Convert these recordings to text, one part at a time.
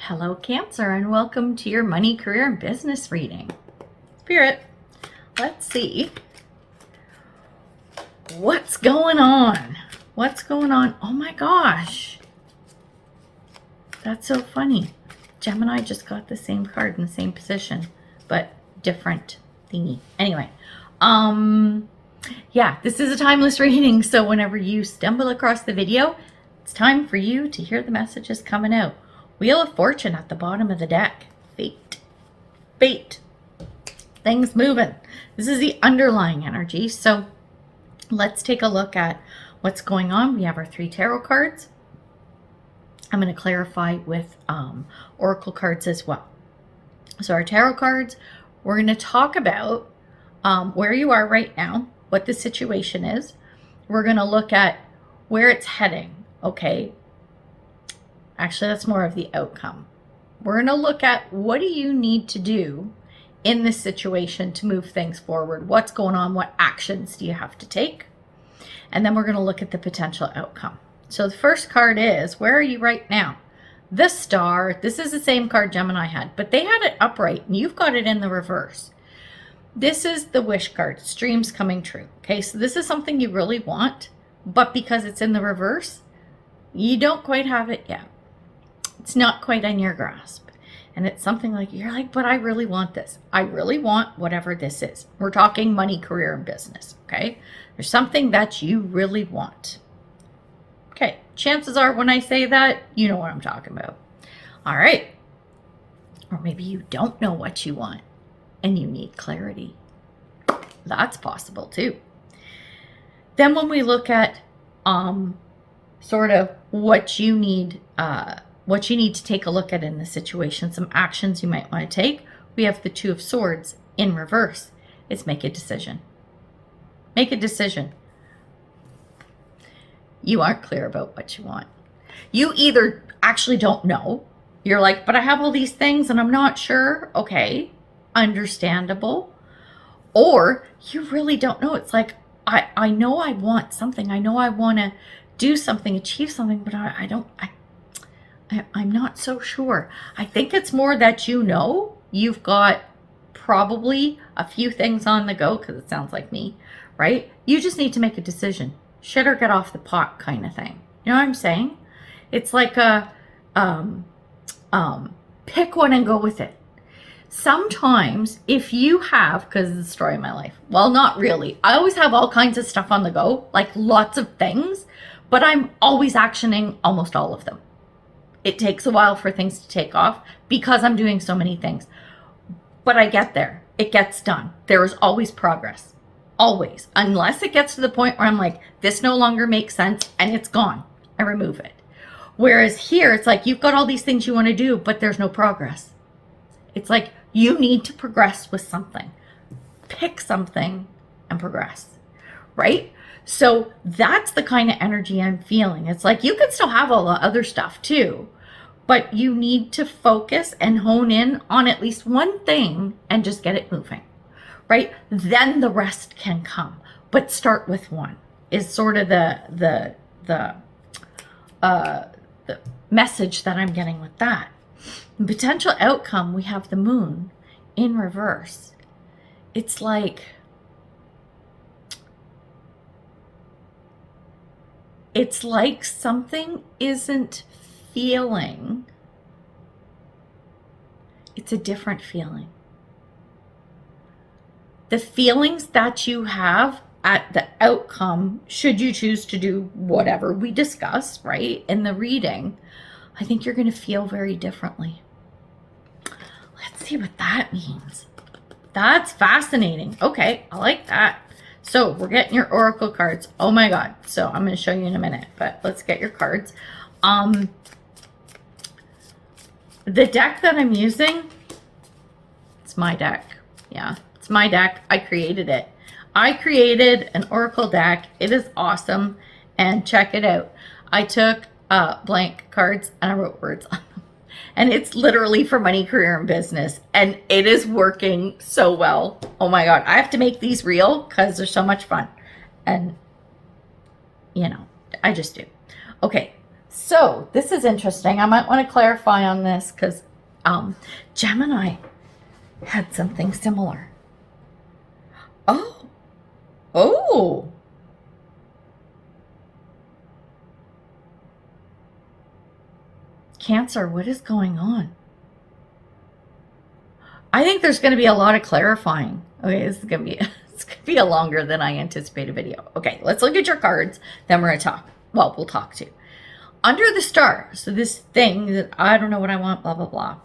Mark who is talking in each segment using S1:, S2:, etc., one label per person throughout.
S1: Hello, Cancer, and welcome to your money, career, and business reading. Spirit, let's see what's going on. What's going on? Oh my gosh. That's so funny. Gemini just got the same card in the same position, but different thingy. Anyway, yeah, this is a timeless reading, so whenever you stumble across the video, it's time for you to hear the messages coming out. Wheel of Fortune at the bottom of the deck. Fate. Fate. Things moving. This is the underlying energy. So let's take a look at what's going on. We have our 3 tarot cards. I'm going to clarify with oracle cards as well. So our tarot cards, we're going to talk about where you are right now, what the situation is. We're going to look at where it's heading. Okay. Actually, that's more of the outcome. We're going to look at what do you need to do in this situation to move things forward? What's going on? What actions do you have to take? And then we're going to look at the potential outcome. So the first card is, where are you right now? The Star. This is the same card Gemini had, but they had it upright and you've got it in the reverse. This is the wish card, dreams coming true. Okay, so this is something you really want, but because it's in the reverse, you don't quite have it yet. It's not quite in your grasp. And it's something like, you're like, but I really want this. I really want whatever this is. We're talking money, career, and business, okay? There's something that you really want. Okay, chances are when I say that, you know what I'm talking about. All right. Or maybe you don't know what you want and you need clarity. That's possible too. Then when we look at sort of what you need to take a look at in the situation, some actions you might want to take, we have the 2 of Swords in reverse. It's make a decision. Make a decision. You aren't clear about what you want. You either actually don't know. You're like, but I have all these things and I'm not sure. Okay, understandable. Or you really don't know. It's like, I know I want something. I know I want to do something, achieve something, but I'm not so sure. I think it's more that you've got probably a few things on the go, because it sounds like me, right? You just need to make a decision. Shit or get off the pot kind of thing. You know what I'm saying? It's like a pick one and go with it. Sometimes if you have, because it's the story of my life, well, not really. I always have all kinds of stuff on the go, like lots of things, but I'm always actioning almost all of them. It takes a while for things to take off because I'm doing so many things. But I get there. It gets done. There is always progress. Always. Unless it gets to the point where I'm like, this no longer makes sense and it's gone. I remove it. Whereas here, it's like you've got all these things you want to do, but there's no progress. It's like you need to progress with something. Pick something and progress. Right? So that's the kind of energy I'm feeling. It's like you can still have all the other stuff too, but you need to focus and hone in on at least one thing and just get it moving, right? Then the rest can come, but start with one is sort of the message that I'm getting with that. The potential outcome, we have the Moon in reverse. It's like, something isn't feeling. It's a different feeling. The feelings that you have at the outcome, should you choose to do whatever we discuss, right, in the reading, I think you're going to feel very differently. Let's see what that means. That's fascinating. Okay, I like that. So we're getting your oracle cards. Oh my God. So I'm going to show you in a minute, but let's get your cards. The deck that I'm using, it's my deck. Yeah, it's my deck. I created it. I created an oracle deck. It is awesome. And check it out. I took blank cards and I wrote words on them. And it's literally for money, career, and business. And it is working so well. Oh my God. I have to make these real because they're so much fun. And, you know, I just do. Okay. So this is interesting. I might want to clarify on this because Gemini had something similar. Oh, oh. Cancer, what is going on? I think there's going to be a lot of clarifying. Okay, this is going to be it's going to be a longer than I anticipated video. Okay, let's look at your cards. Then we're going to talk. Well, we'll talk too. Under the star, so this thing that I don't know what I want, blah, blah, blah,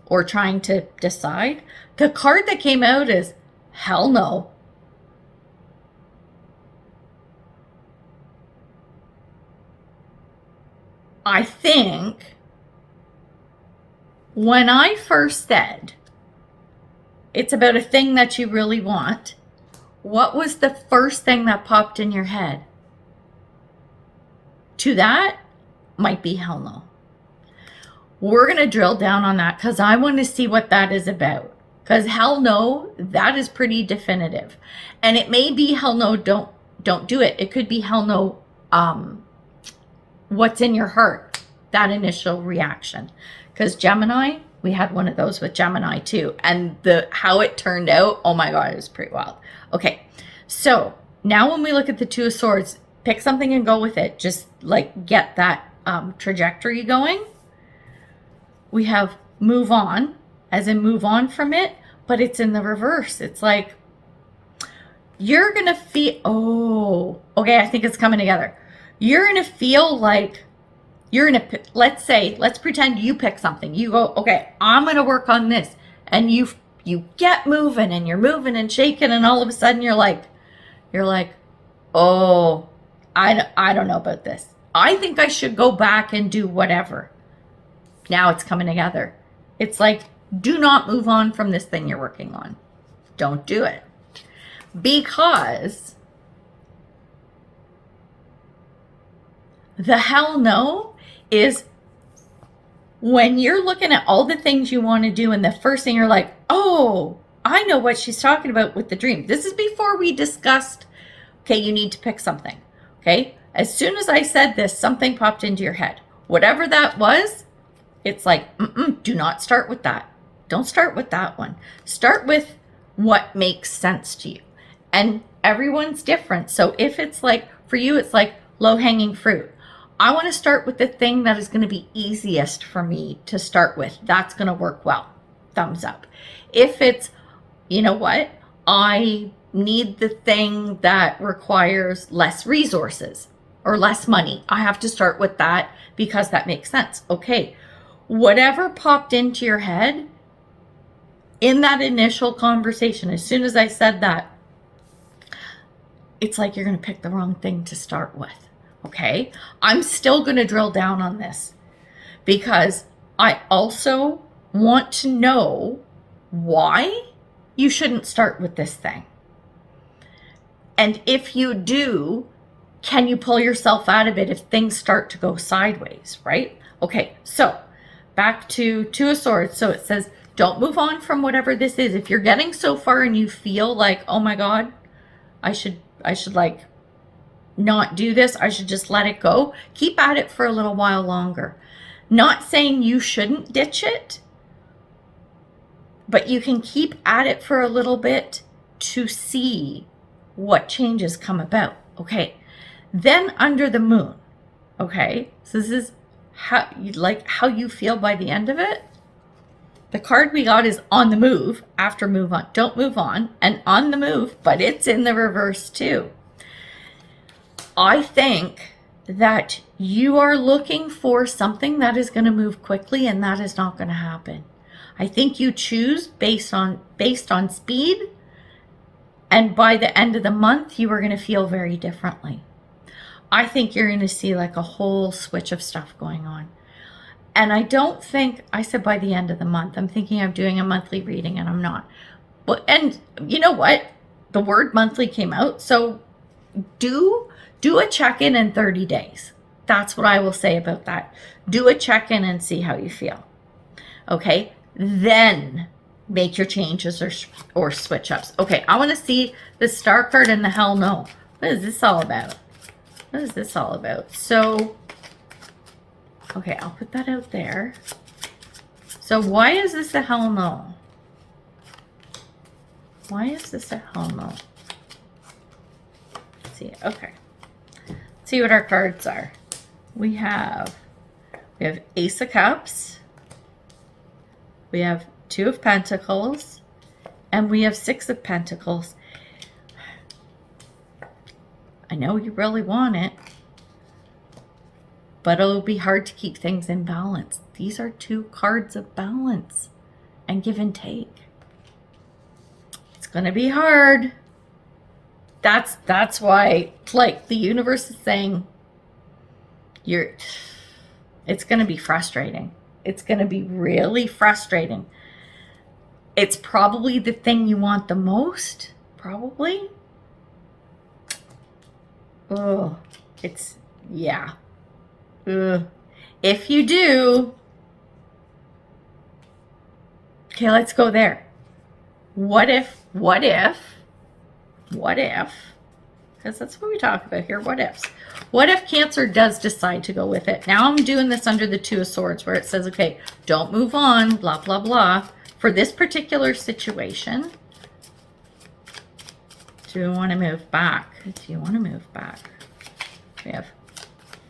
S1: or trying to decide, the card that came out is hell no. I think when I first said it's about a thing that you really want, what was the first thing that popped in your head? To that might be hell no. We're going to drill down on that because I want to see what that is about. Because hell no, that is pretty definitive. And it may be hell no, don't do it. It could be hell no, what's in your heart, that initial reaction. Because Gemini, we had one of those with Gemini too. And how it turned out, oh my God, it was pretty wild. Okay, so now when we look at the Two of Swords, pick something and go with it. Just like get that trajectory going. We have move on, as in move on from it, but it's in the reverse. It's like you're going to feel, oh, okay, I think it's coming together. You're going to feel like you're going to, let's pretend you pick something. You go, okay, I'm going to work on this. And you get moving and you're moving and shaking. And all of a sudden you're like, oh, I don't know about this. I think I should go back and do whatever. Now it's coming together. It's like, do not move on from this thing you're working on. Don't do it. Because the hell no is when you're looking at all the things you want to do and the first thing you're like, oh, I know what she's talking about with the dream. This is before we discussed, okay, you need to pick something. Okay. As soon as I said this, something popped into your head. Whatever that was, it's like, do not start with that. Don't start with that one. Start with what makes sense to you. And everyone's different. So if it's like, for you, it's like low-hanging fruit. I want to start with the thing that is going to be easiest for me to start with. That's going to work well. Thumbs up. If it's, you know what, I need the thing that requires less resources or less money. I have to start with that because that makes sense. Okay. Whatever popped into your head in that initial conversation, as soon as I said that, it's like you're going to pick the wrong thing to start with. Okay. I'm still going to drill down on this because I also want to know why you shouldn't start with this thing. And if you do, can you pull yourself out of it if things start to go sideways, right? Okay, so back to Two of Swords. So it says, don't move on from whatever this is. If you're getting so far and you feel like, oh my God, I should like not do this. I should just let it go. Keep at it for a little while longer. Not saying you shouldn't ditch it, but you can keep at it for a little bit to see what changes come about. Okay. Then under the moon. Okay. So this is how you feel by the end of it. The card we got is on the move after move on. Don't move on and on the move, but it's in the reverse too. I think that you are looking for something that is going to move quickly, and that is not going to happen. I think you choose based on speed, and by the end of the month, you are going to feel very differently. I think you're going to see like a whole switch of stuff going on. And I don't think, I said by the end of the month, I'm thinking of doing a monthly reading and I'm not. Well, and you know what? The word monthly came out. So do a check-in in 30 days. That's what I will say about that. Do a check-in and see how you feel. Okay. Then make your changes or switch ups. Okay. I want to see the star card and the hell no. What is this all about? What is this all about? So Okay, I'll put that out there. So why is this a hell no? Why is this a hell no? Let's see. Okay. Let's see what our cards are. We have Ace of Cups. We have Two of Pentacles. And we have Six of Pentacles. I know you really want it, but it'll be hard to keep things in balance. These are two cards of balance and give and take. It's going to be hard. That's why, like, the universe is saying it's going to be frustrating. It's going to be really frustrating. It's probably the thing you want the most, probably. Oh, yeah. If you do, okay, let's go there. What if, because that's what we talk about here, what ifs. What if Cancer does decide to go with it? Now I'm doing this under the Two of Swords where it says, okay, don't move on, blah, blah, blah. For this particular situation, do you want to move back? Do you want to move back? We have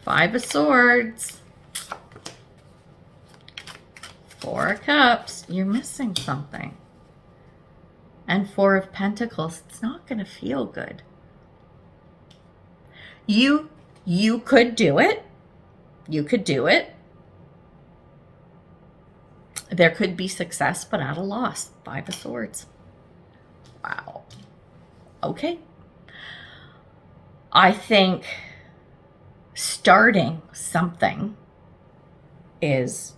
S1: Five of Swords, Four of Cups. You're missing something. And Four of Pentacles. It's not going to feel good. You could do it. You could do it. There could be success, but at a loss. Five of Swords. Wow. Okay. I think starting something is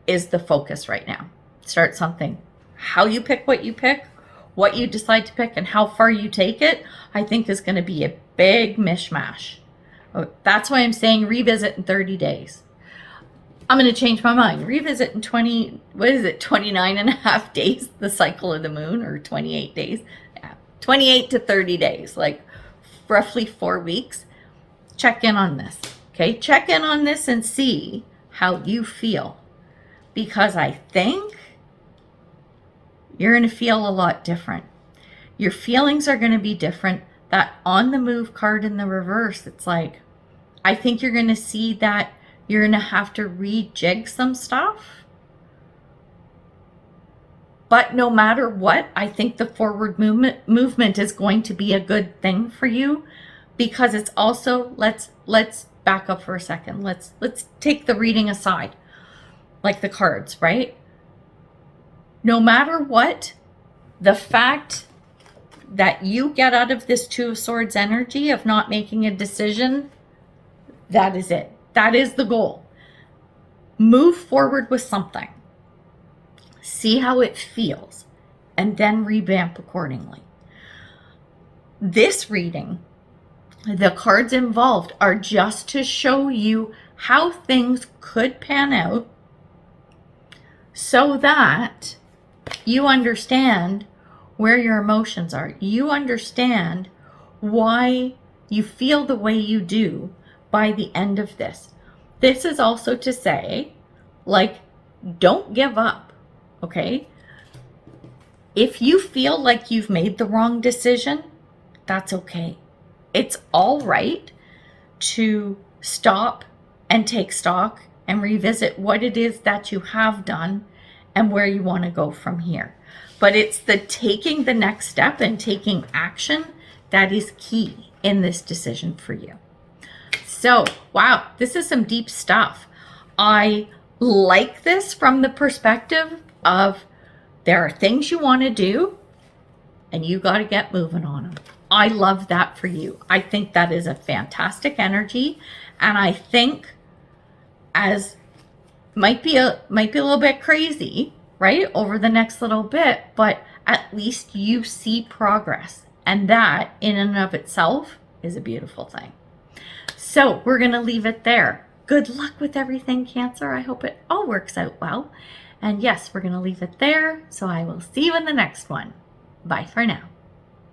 S1: the focus right now. Start something. How you pick what you decide to pick, and how far you take it, I think is going to be a big mishmash. That's why I'm saying revisit in 30 days. I'm going to change my mind. Revisit in 29 and a half days, the cycle of the moon, or 28 days. Yeah, 28 to 30 days, like roughly 4 weeks. Check in on this, okay? Check in on this and see how you feel. Because I think you're going to feel a lot different. Your feelings are going to be different. That on the move card in the reverse, it's like, I think you're going to see that you're going to have to rejig some stuff. But no matter what, I think the forward movement is going to be a good thing for you, because it's also, let's back up for a second. Let's take the reading aside, like the cards, right? No matter what, the fact that you get out of this Two of Swords energy of not making a decision, that is it. That is the goal. Move forward with something. See how it feels, and then revamp accordingly. This reading, the cards involved are just to show you how things could pan out so that you understand where your emotions are. You understand why you feel the way you do by the end of this. This is also to say, like, don't give up, okay? If you feel like you've made the wrong decision, that's okay. It's all right to stop and take stock and revisit what it is that you have done and where you want to go from here. But it's the taking the next step and taking action that is key in this decision for you. So, wow, this is some deep stuff. I like this from the perspective of there are things you want to do and you got to get moving on them. I love that for you. I think that is a fantastic energy. And I think as might be a little bit crazy, right, over the next little bit, but at least you see progress. And that in and of itself is a beautiful thing. So we're going to leave it there. Good luck with everything, Cancer. I hope it all works out well. And yes, we're going to leave it there. So I will see you in the next one. Bye for now.